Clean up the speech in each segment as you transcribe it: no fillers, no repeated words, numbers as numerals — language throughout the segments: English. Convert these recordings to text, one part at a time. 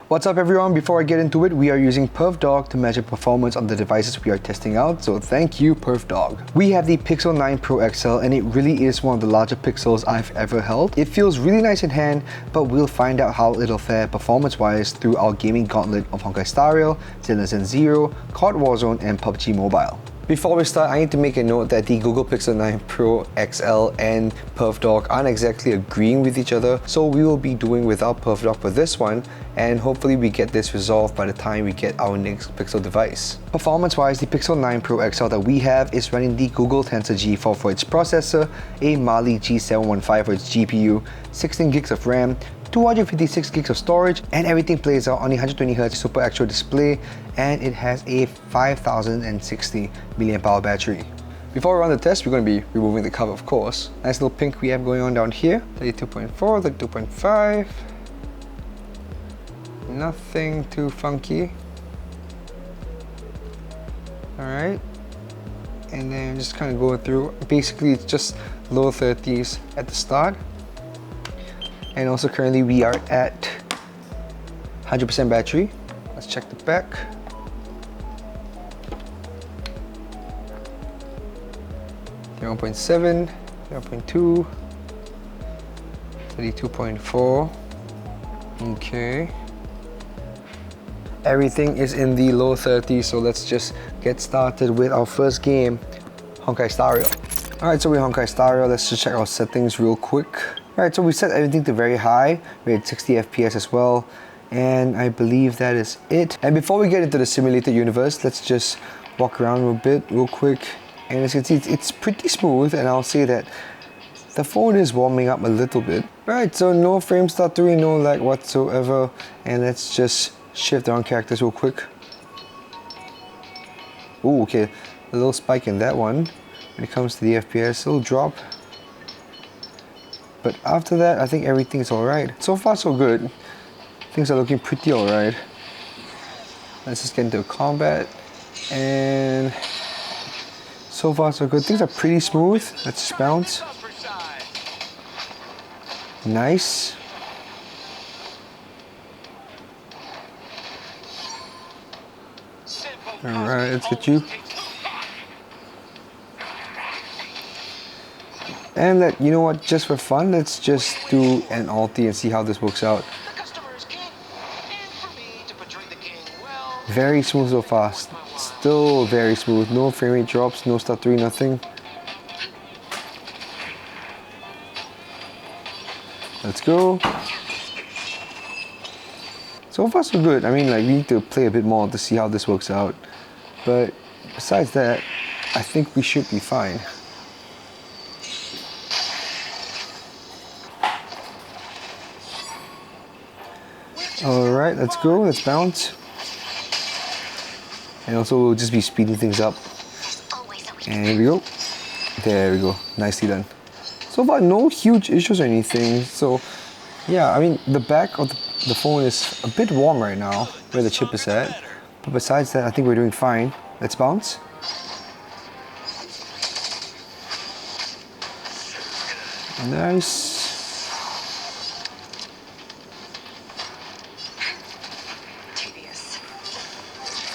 What's up everyone? Before I get into it, we are using Perfdog to measure performance on the devices we are testing out, so thank you Perfdog. We have the Pixel 9 Pro XL and it really is one of the larger pixels I've ever held. It feels really nice in hand, but we'll find out how it'll fare performance-wise through our gaming gauntlet of Honkai Star Rail, Zenless Zone Zero, COD Warzone and Pubg Mobile. Before we start, I need to make a note that the Google Pixel 9 Pro XL and Perfdog aren't exactly agreeing with each other, so we will be doing without Perfdog for this one, and hopefully we get this resolved by the time we get our next Pixel device. Performance-wise, the Pixel 9 Pro XL that we have is running the Google Tensor G4 for its processor, a Mali G715 for its GPU, 16 gigs of RAM, 256 gigs of storage, and everything plays out on the 120Hz Super Actual display, and it has a 5060 mAh battery. Before we run the test, we're going to be removing the cover, of course. Nice little pink we have going on down here. 32.4, 32.5. Nothing too funky. Alright. And then just kind of going through. Basically, it's just low 30s at the start. And also currently we are at 100% battery. Let's check the back. Zero 0.7, 0.2, 32.4. Okay. Everything is in the low 30s, so let's just get started with our first game, Honkai Star Rail. Alright, so we're Honkai Star Rail. Let's just check our settings real quick. Alright, so we set everything to very high. We're at 60 FPS as well. And I believe that is it. And before we get into the simulated universe, let's just walk around a bit real quick. And as you can see, it's pretty smooth, and I'll say that the phone is warming up a little bit. Alright, so no frame stuttering, no lag whatsoever. And let's just shift around characters real quick. Ooh, okay, a little spike in that one. When it comes to the FPS, it'll drop. But after that, I think everything's alright. So far so good. Things are looking pretty alright. Let's just get into combat. And so far so good. Things are pretty smooth. Let's just bounce. Nice. Alright, let's get you. And you know what, just for fun, let's just do an ulti and see how this works out. Very smooth so far. Still very smooth. No frame rate drops, no stuttering, nothing. Let's go. So far so good. I mean, like, we need to play a bit more to see how this works out. But besides that, I think we should be fine. Alright, let's go, let's bounce. And also we'll just be speeding things up. And here we go. There we go, nicely done. So far no huge issues or anything. So yeah, I mean the back of the phone is a bit warm right now, where the chip is at. But besides that, I think we're doing fine. Let's bounce. Nice.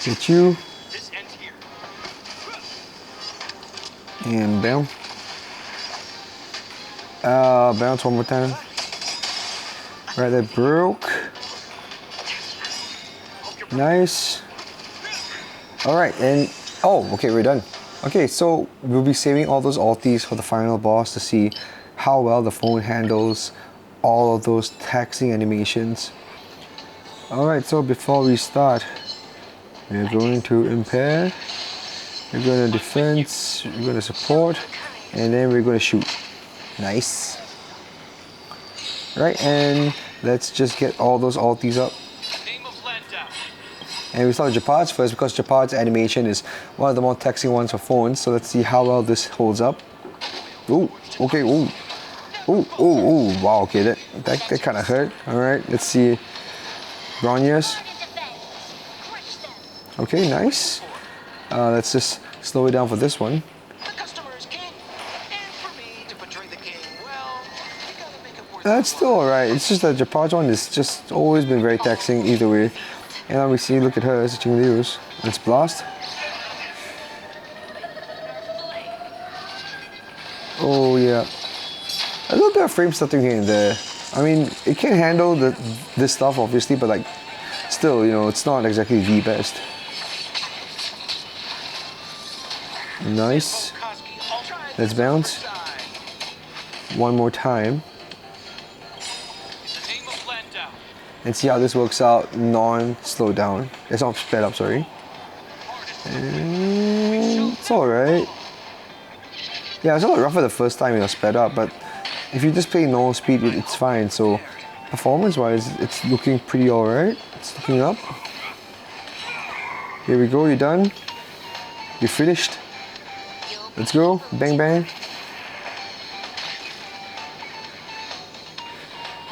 Get you. And bam. Bounce one more time. Right, that broke. Nice. Alright, and oh, okay, we're done. Okay, so we'll be saving all those ultis for the final boss to see how well the phone handles all of those taxing animations. Alright, so before we start, we're going to impair, we're going to defense, we're going to support, and then we're going to shoot. Nice. Right, and let's just get all those ultis up. And we start with Japard's first because Japard's animation is one of the more taxing ones for phones. So let's see how well this holds up. Ooh, okay, ooh. Ooh, ooh, ooh, wow, okay, that kind of hurt. Alright, let's see. Bronya's. Okay, nice. Let's just slow it down for this one. It's still alright. It's just that Japan's one is just always been very taxing either way. And now we see, look at her switching Leos. Let's blast. Oh yeah. A little bit of frame stuttering here and there. I mean, it can handle this stuff obviously, but like, still, you know, it's not exactly the best. Nice. Let's bounce. One more time. And see how this works out non-slow down. It's not sped up, sorry. And it's alright. Yeah, it's a lot rougher the first time it sped up, but if you just play normal speed, it's fine. So performance-wise, it's looking pretty alright. It's looking up. Here we go, you're done. You're finished. Let's go, bang bang.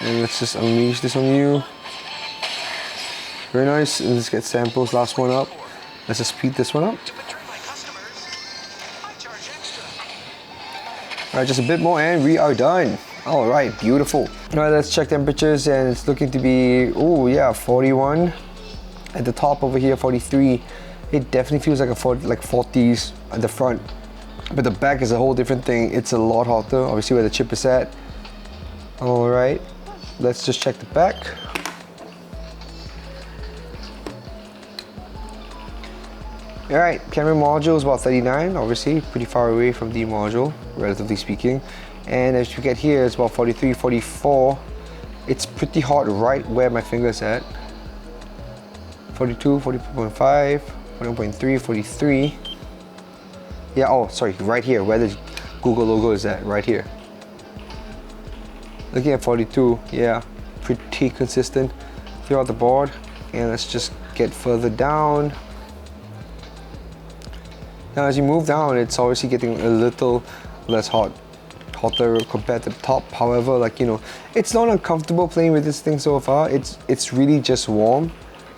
And let's just unleash this on you. Very nice, and let's get samples, last one up. Let's just speed this one up. Alright, just a bit more and we are done. Alright, beautiful. Alright, let's check temperatures and it's looking to be, oh yeah, 41. At the top over here, 43. It definitely feels like a 40s at the front. But the back is a whole different thing. It's a lot hotter, obviously where the chip is at. Alright, let's just check the back. Alright, camera module is about 39, obviously pretty far away from the module, relatively speaking. And as you get here, it's about 43, 44. It's pretty hot right where my finger's at. 42, 44.5, 41.3, 43. Yeah, oh, sorry, right here, where the Google logo is at, right here. Looking at 42, yeah, pretty consistent throughout the board. And let's just get further down. Now as you move down, it's obviously getting a little less hotter compared to the top. However, like, you know, it's not uncomfortable playing with this thing so far. It's really just warm,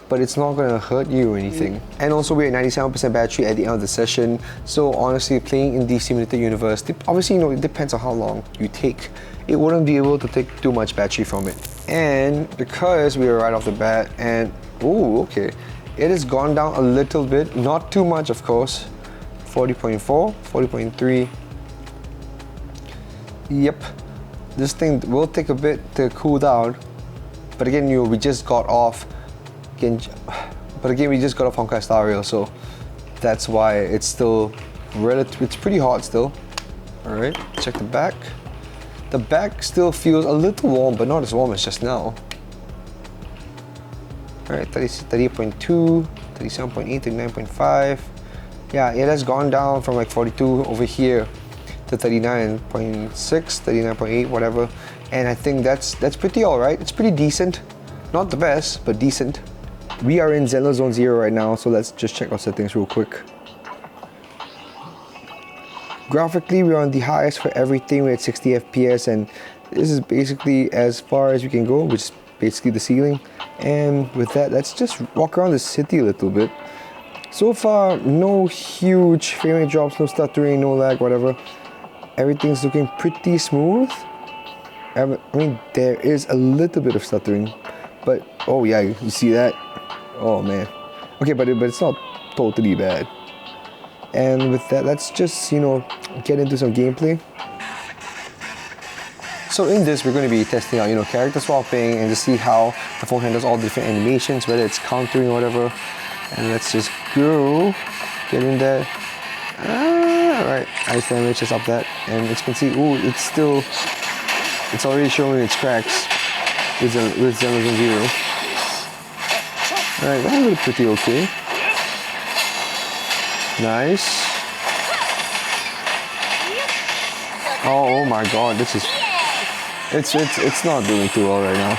but it's not gonna hurt you or anything. And also we're at 97% battery at the end of the session. So honestly, playing in the simulated universe, obviously, you know, it depends on how long you take. It wouldn't be able to take too much battery from it. And because we were right off the bat and, oh, okay, it has gone down a little bit, not too much of course. 40.4, 40.3. Yep, this thing will take a bit to cool down. But again, you know, we just got off. We just got off Honkai Star Rail, so that's why it's still it's pretty hot still. All right, check the back. The back still feels a little warm, but not as warm as just now. All right, 30.2, 37.8, 39.5. Yeah, it has gone down from like 42 over here to 39.6, 39.8, whatever. And I think that's pretty alright. It's pretty decent. Not the best, but decent. We are in Zenless Zone Zero right now, so let's just check our settings real quick. Graphically, we're on the highest for everything. We're at 60 FPS, and this is basically as far as we can go, which is basically the ceiling. And with that, let's just walk around the city a little bit. So far, no huge frame rate drops, no stuttering, no lag, whatever. Everything's looking pretty smooth. I mean, there is a little bit of stuttering, but oh yeah, you see that? Oh man. Okay, but it's not totally bad. And with that, let's just, you know, get into some gameplay. So in this, we're going to be testing out, you know, character swapping and to see how the phone handles all the different animations, whether it's countering or whatever. And let's just go, get in there. Alright, ice damage, just up that. And as you can see, ooh, it's already showing its cracks with Zenless Zone Zero. Alright, that looks pretty okay. Nice. Oh my god, this is... It's not doing too well right now.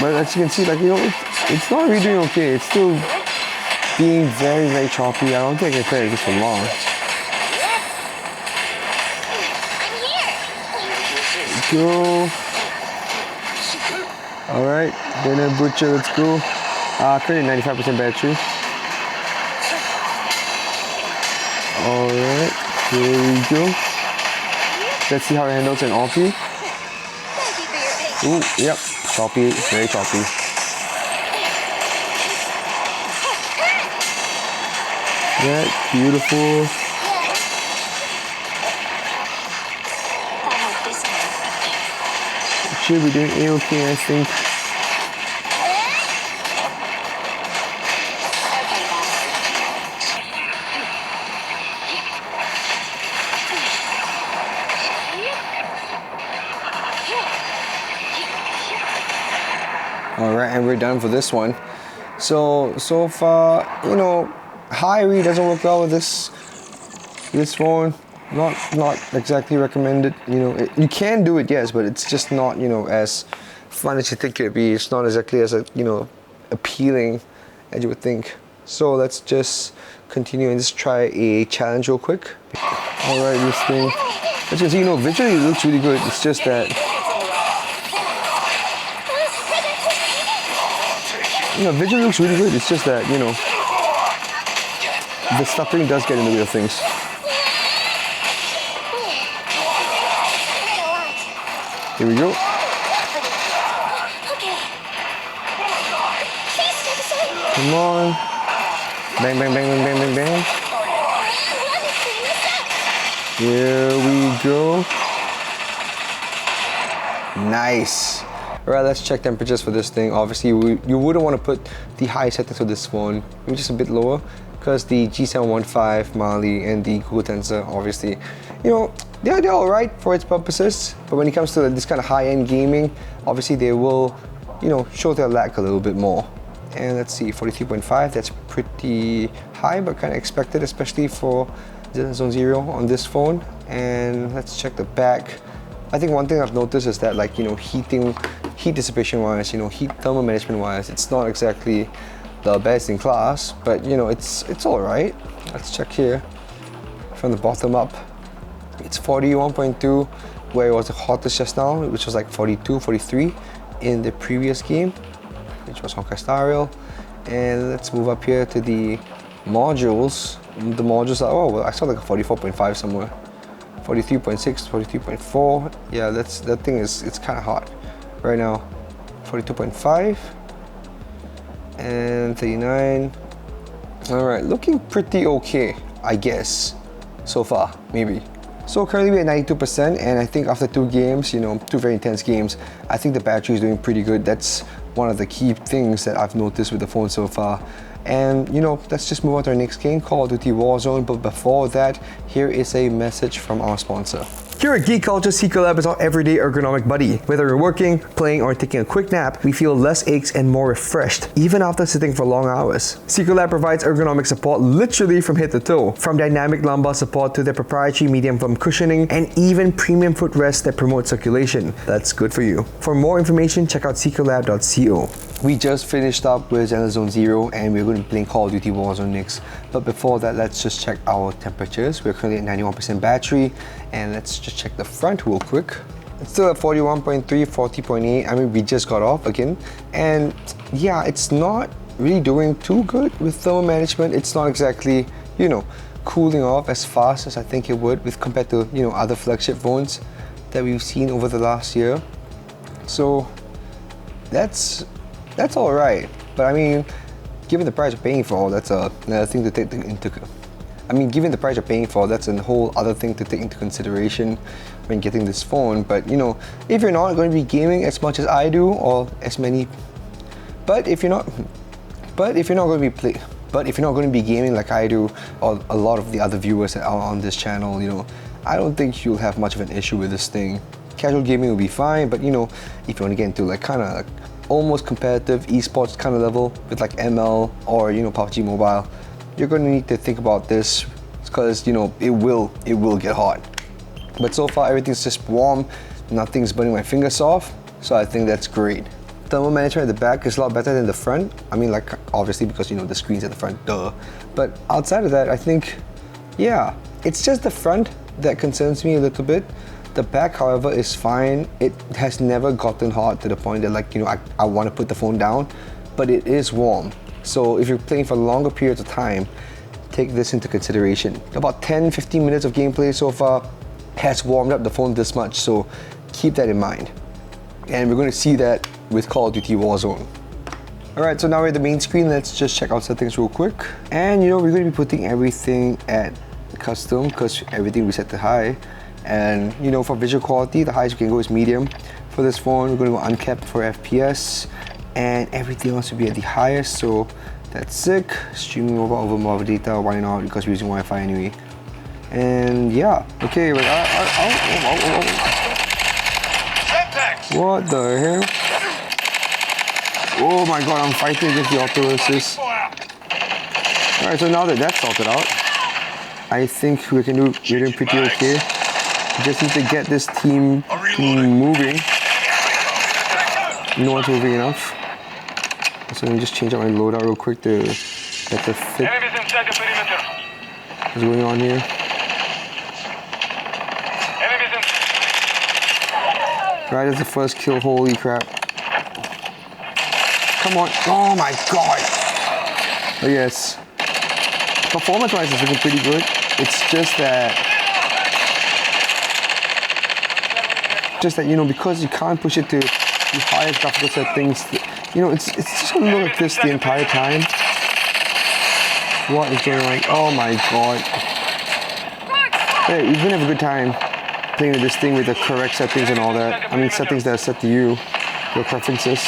But as you can see, like, you know, it's not really doing okay. It's still being very, very choppy. I don't think I can play this for long. Go. Alright, then Butcher, let's go. Currently 95% battery. Alright, here we go. Let's see how it handles in ulti. Ooh, yep, choppy, very choppy. Yeah, beautiful. Should be doing A-okay, I think. Alright, and we're done for this one. So far, you know, high really doesn't work well with this phone. Not exactly recommended. You know, you can do it, yes, but it's just not, you know, as fun as you think it'd be. It's not exactly as, you know, appealing as you would think. So let's just continue and just try a challenge real quick. Alright, this thing, as you can see, you know, visually it looks really good. It's just that, you know, visually looks really good. It's just that, you know, the stuttering does get in the way of things. Here we go. Come on. Bang, bang, bang, bang, bang, bang, bang. Here we go. Nice. Alright, let's check temperatures for this thing. Obviously, you wouldn't want to put the high settings for this phone. Maybe just a bit lower, because the G715 Mali and the Google Tensor, obviously, you know, they're alright for its purposes. But when it comes to this kind of high-end gaming, obviously they will, you know, show their lack a little bit more. And let's see, 43.5, that's pretty high, but kind of expected, especially for Zenless Zone Zero on this phone. And let's check the back. I think one thing I've noticed is that, like, you know, heat dissipation wise, you know, heat thermal management wise, it's not exactly the best in class, but you know, it's all right. Let's check here from the bottom up. It's 41.2, where it was the hottest just now, which was like 42, 43 in the previous game, which was Honkai Star Rail. And let's move up here to the modules. The modules are, oh, well, I saw like a 44.5 somewhere. 43.6, 43.4. Yeah, that thing is, it's kind of hot right now. 42.5 and 39. All right, looking pretty okay, I guess, so far, maybe. So currently we're at 92%, and I think after 2 games, you know, 2 very intense games, I think the battery is doing pretty good. That's one of the key things that I've noticed with the phone so far. And you know, let's just move on to our next game, Call of Duty Warzone. But before that, here is a message from our sponsor. Here at Geek Culture, Secretlab is our everyday ergonomic buddy. Whether you're working, playing, or taking a quick nap, we feel less aches and more refreshed, even after sitting for long hours. Secretlab provides ergonomic support literally from head to toe, from dynamic lumbar support to their proprietary medium foam cushioning, and even premium footrests that promote circulation. That's good for you. For more information, check out secretlab.co. We just finished up with Zenless Zone Zero, and we're going to be playing Call of Duty Warzone next. But before that, let's just check our temperatures. We're currently at 91% battery, and let's just check the front real quick. It's still at 41.3, 40.8. I mean, we just got off again, and yeah, it's not really doing too good with thermal management. It's not exactly, you know, cooling off as fast as I think it would with compared to, you know, other flagship phones that we've seen over the last year. So that's all right. But I mean, given the price you're paying for, that's another thing to take into. I mean, given the price you're paying for, that's a whole other thing to take into consideration when getting this phone. But you know, if you're not going to be gaming as much as I do, or as many, but if you're not going to be gaming like I do, or a lot of the other viewers that are on this channel, you know, I don't think you'll have much of an issue with this thing. Casual gaming will be fine, but you know, if you want to get into like kind of like almost competitive esports kind of level with like ML or, you know, Pubg Mobile, you're going to need to think about this, because you know, it will get hot. But so far everything's just warm, nothing's burning my fingers off, so I think that's great. Thermal management at the back is a lot better than the front. I mean, like, obviously because, you know, the screen's at the front, duh. But outside of that, I think, yeah, it's just the front that concerns me a little bit. The back, however, is fine. It has never gotten hot to the point that, like, you know, I want to put the phone down, but it is warm. So if you're playing for longer periods of time, take this into consideration. About 10-15 minutes of gameplay so far has warmed up the phone this much, so keep that in mind. And we're going to see that with Call of Duty Warzone. Alright, so now we're at the main screen. Let's just check out settings real quick. And we're going to be putting everything at custom because everything we set to high. And for visual quality, the highest we can go is medium. For this phone, we're going to go uncapped for FPS, and everything else will be at the highest, so that's sick. Streaming over mobile data, why not? Because we're using Wi-Fi anyway. And yeah, okay, but what the hell? Oh my god, I'm fighting against the auto assist. Alright, so now that that's sorted out, I think we're doing pretty okay. We just need to get this team moving. No one's moving enough. So let me just change out my loadout real quick to better fit. What's going on here? Right as the first kill, holy crap. Come on, oh my god. Oh yes. Performance-wise it's looking pretty good. It's just that, because you can't push it to the highest graphical settings, it's just gonna look like this the entire time. What is going on? Oh my god. Hey, you're gonna have a good time playing with this thing with the correct settings and all that. I mean, settings that are set to you, your preferences.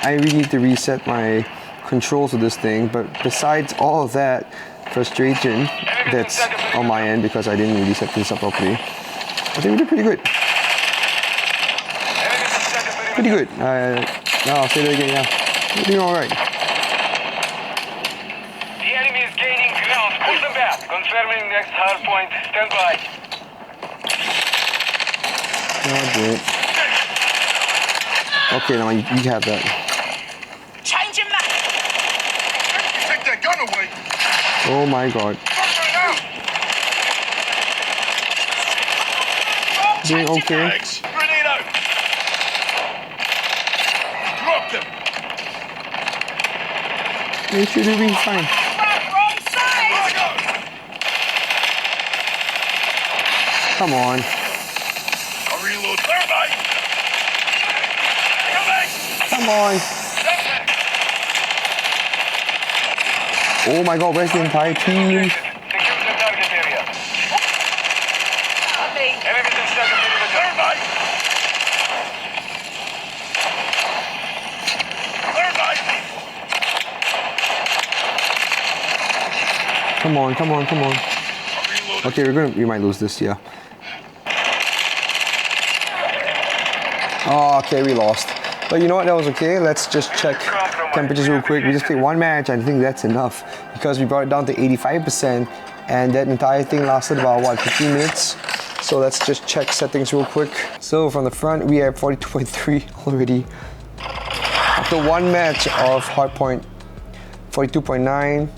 I really need to reset my controls of this thing, but besides all of that frustration that's on my end because I didn't really set things up properly, I think we did pretty good. Pretty good. I'll say that again, yeah. We're doing alright. The enemy is gaining ground. Pull them back. Confirming next hard point. Stand by. Okay, now you have that. Change your map. Take that gun away. Oh my god. Doing okay. Grenade out. Drop them. Make sure they're being fine. Come on. I'll reload. Thermite. Come on. Oh my god, where's the entire team? Secure the target area. Enemies inside the perimeter. Thermite. Come on, come on, come on. Okay, we might lose this, yeah. Oh, okay, we lost. But you know what, that was okay. Let's just check temperatures real quick. We just played one match, I think that's enough because we brought it down to 85% and that entire thing lasted about, what, 15 minutes? So let's just check settings real quick. So from the front, we have 42.3 already. After one match of hardpoint, 42.9.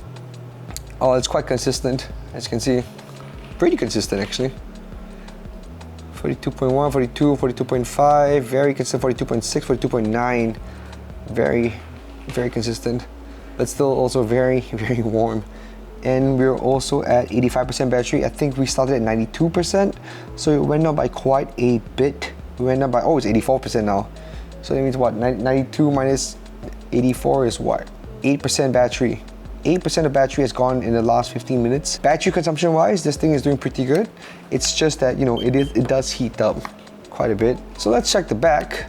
Oh, it's quite consistent, as you can see. Pretty consistent, actually. 42.1, 42, 42.5, very consistent, 42.6, 42.9. Very, very consistent, but still also very, very warm. And we're also at 85% battery. I think we started at 92%, so it went up by quite a bit. We went up by, oh, it's 84% now. So that means what, 92 minus 84 is what? 8% battery. 8% of battery has gone in the last 15 minutes. Battery consumption wise, this thing is doing pretty good. It's just that, it does heat up quite a bit. So let's check the back.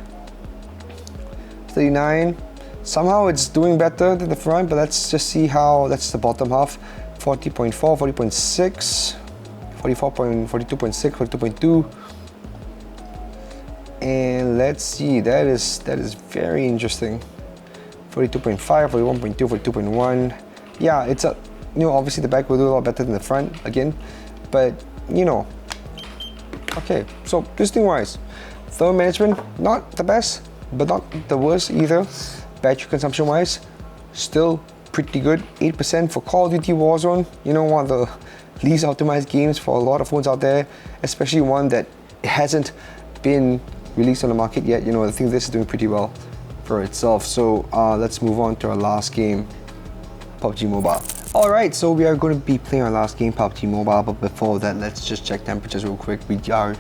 39. Somehow it's doing better than the front, but let's just see how, that's the bottom half. 40.4, 40.6, 42.6, 42.2. And let's see, that is very interesting. 42.5, 41.2, 42.1. Yeah, it's a, obviously the back will do a lot better than the front again, but okay. So boosting wise, thermal management, not the best, but not the worst either. Battery consumption wise, still pretty good. 8% for Call of Duty Warzone. One of the least optimized games for a lot of phones out there, especially one that hasn't been released on the market yet. I think this is doing pretty well for itself. So let's move on to our last game, Pubg Mobile. Alright, so we are going to be playing our last game, Pubg Mobile, but before that, let's just check temperatures real quick. Alright,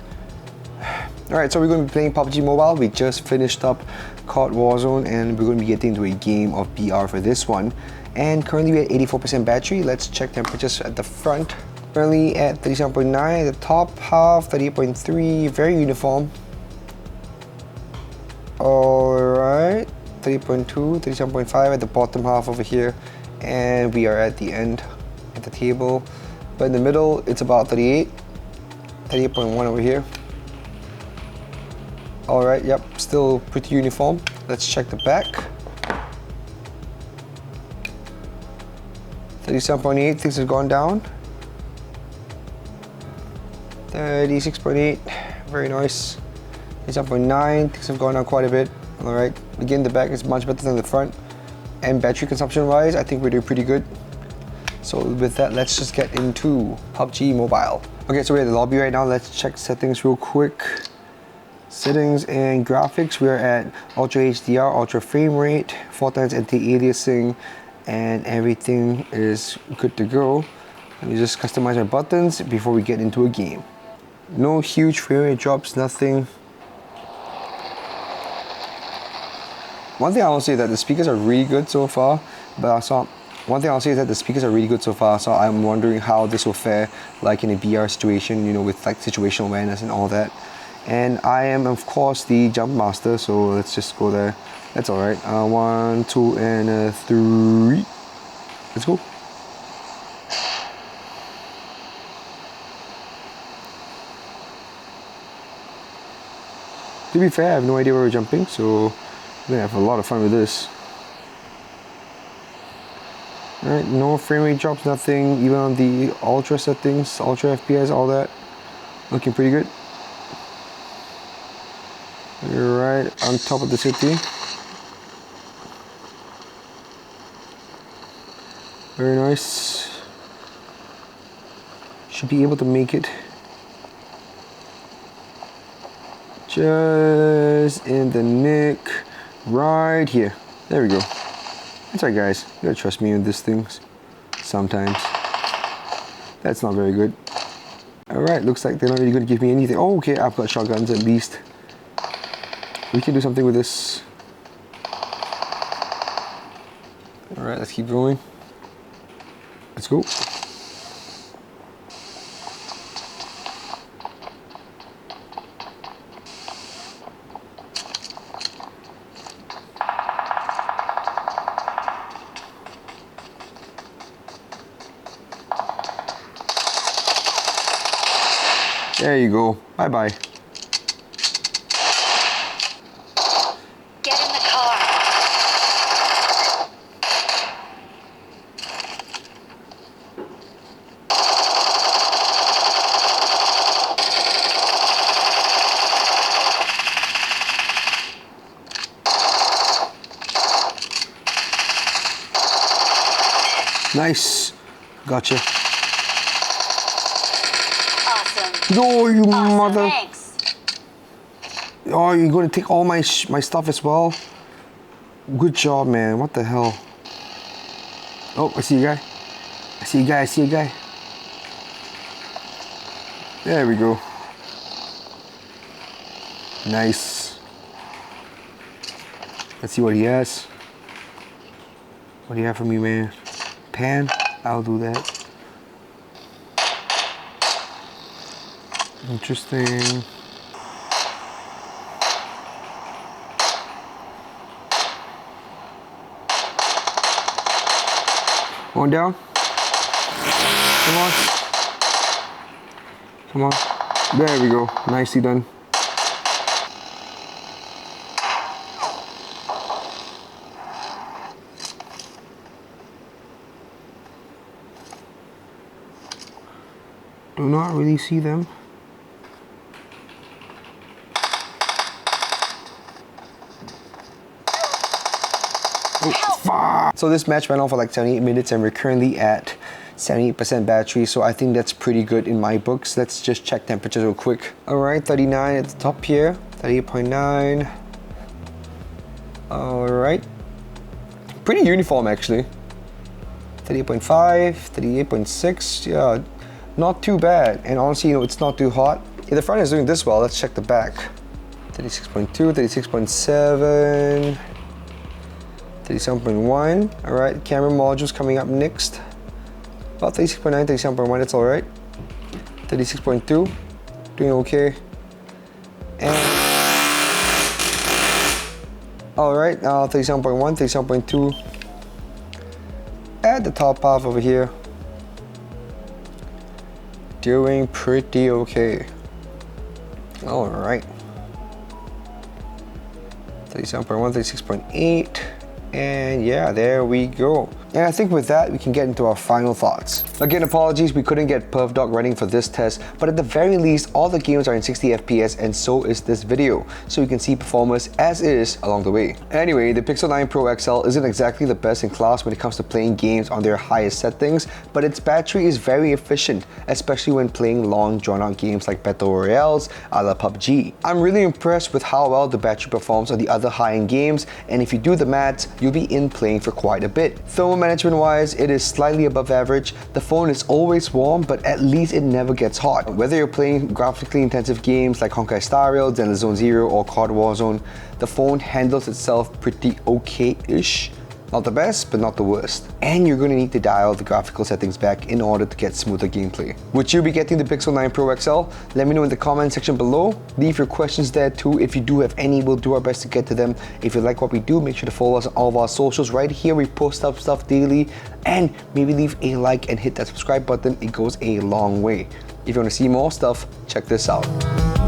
so we're going to be playing Pubg Mobile. We just finished up COD Warzone and we're going to be getting into a game of BR for this one. And currently we're at 84% battery. Let's check temperatures at the front. Currently at 37.9, at the top half, 38.3, very uniform. Alright, 30.2, 37.5 at the bottom half over here. And we are at the end at the table. But in the middle, it's about 38, 38.1 over here. Alright, yep, still pretty uniform. Let's check the back. 37.8, things have gone down. 36.8, very nice. 37.9, things have gone down quite a bit. Alright, again, the back is much better than the front. And battery consumption wise, I think we're doing pretty good. So with that, let's just get into Pubg Mobile. Okay, so we're at the lobby right now. Let's check settings real quick. Settings and graphics, we're at Ultra HDR, Ultra Frame Rate, 4x anti-aliasing, and everything is good to go. Let me just customize our buttons before we get into a game. No huge frame rate drops, nothing. One thing I will say is that the speakers are really good so far, but I'm wondering how this will fare like in a BR situation, you know, with like situational awareness and all that. And I am of course the jump master, so let's just go there. That's alright. 1, 2, and 3. Let's go. To be fair, I have no idea where we're jumping, so I'm gonna have a lot of fun with this. Alright, no frame rate drops, nothing, even on the ultra settings, ultra FPS, all that. Looking pretty good. We're right on top of the city. Very nice. Should be able to make it just in the nick right here. There we go. That's right, guys. You gotta trust me in these things sometimes. That's not very good. Alright, looks like they're not really gonna give me anything. Oh, okay, I've got shotguns at least. We can do something with this. Alright, let's keep going. Let's go. There you go. Bye-bye. Get in the car. Nice. Gotcha. Awesome. No, you Awesome. mother. Thanks. Oh, you're going to take all my stuff as well? Good job, man. What the hell? Oh, I see a guy. I see a guy. I see a guy. There we go. Nice. Let's see what he has. What do you have for me, man? Pan? I'll do that. Interesting. Going down. Come on. Come on. There we go. Nicely done. Do not really see them. Oh, fuck. So this match went on for like 78 minutes and we're currently at 78% battery, so I think that's pretty good in my books. Let's just check temperatures real quick. Alright, 39 at the top here, 38.9. Alright. Pretty uniform actually. 38.5, 38.6, yeah, not too bad. And honestly, you know, it's not too hot. If the front is doing this well, let's check the back. 36.2, 36.7, 37.1. All right, camera modules coming up next. About 36.9, 37.1, that's all right. 36.2, doing okay. And all right, now 37.1, 37.2. At the top half over here, doing pretty okay. All right, 37.1, 36.8, and yeah, there we go. And I think with that, we can get into our final thoughts. Again, apologies, we couldn't get Perfdog running for this test, but at the very least, all the games are in 60 FPS and so is this video, so you can see performance as is along the way. Anyway, the Pixel 9 Pro XL isn't exactly the best in class when it comes to playing games on their highest settings, but its battery is very efficient, especially when playing long drawn-out games like Battle Royales a la Pubg. I'm really impressed with how well the battery performs on the other high-end games, and if you do the maths, you'll be in playing for quite a bit. Thermal management wise, it is slightly above average. The phone is always warm, but at least it never gets hot. Whether you're playing graphically intensive games like Honkai Star Rail, Zenless Zone Zero, or COD Warzone, the phone handles itself pretty okay-ish. Not the best, but not the worst. And you're going to need to dial the graphical settings back in order to get smoother gameplay. Would you be getting the Pixel 9 Pro XL? Let me know in the comment section below. Leave your questions there too. If you do have any, we'll do our best to get to them. If you like what we do, make sure to follow us on all of our socials. Right here, we post up stuff daily. And maybe leave a like and hit that subscribe button. It goes a long way. If you want to see more stuff, check this out.